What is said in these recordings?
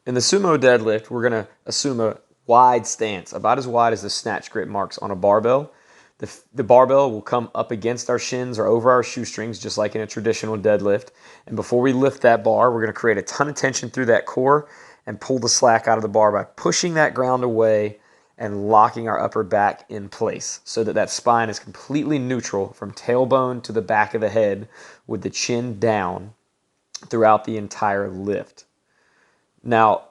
In the sumo deadlift, we're going to assume a wide stance, about as wide as the snatch grip marks on a barbell. The barbell will come up against our shins or over our shoestrings, just like in a traditional deadlift. And before we lift that bar, we're going to create a ton of tension through that core and pull the slack out of the bar by pushing that ground away and locking our upper back in place so that that spine is completely neutral from tailbone to the back of the head with the chin down throughout the entire lift. Now,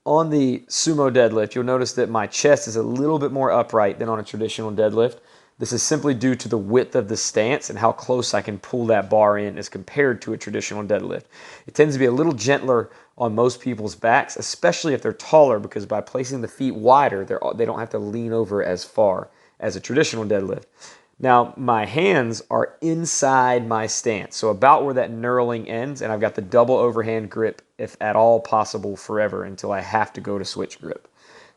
on the sumo deadlift, you'll notice that my chest is a little bit more upright than on a traditional deadlift. This is simply due to the width of the stance and how close I can pull that bar in as compared to a traditional deadlift. It tends to be a little gentler on most people's backs, especially if they're taller, because by placing the feet wider, they don't have to lean over as far as a traditional deadlift. Now, my hands are inside my stance, so about where that knurling ends, and I've got the double overhand grip, if at all possible, forever until I have to go to switch grip.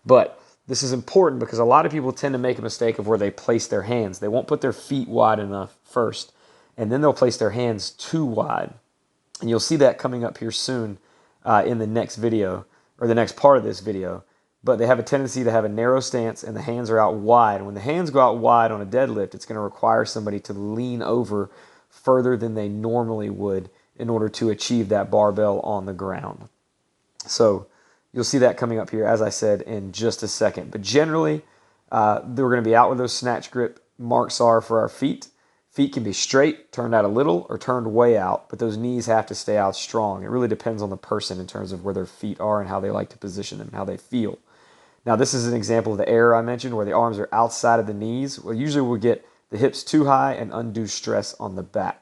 But this is important because a lot of people tend to make a mistake of where they place their hands. They won't put their feet wide enough first, and then they'll place their hands too wide. And you'll see that coming up here soon in the next video, or the next part of this video. But they have a tendency to have a narrow stance and the hands are out wide. And when the hands go out wide on a deadlift, it's going to require somebody to lean over further than they normally would in order to achieve that barbell on the ground. So you'll see that coming up here, as I said, in just a second. But generally, we're going to be out where those snatch grip marks are for our feet. Feet can be straight, turned out a little, or turned way out, but those knees have to stay out strong. It really depends on the person in terms of where their feet are and how they like to position them, how they feel. Now, this is an example of the error I mentioned where the arms are outside of the knees. Well, usually we'll get the hips too high and undue stress on the back.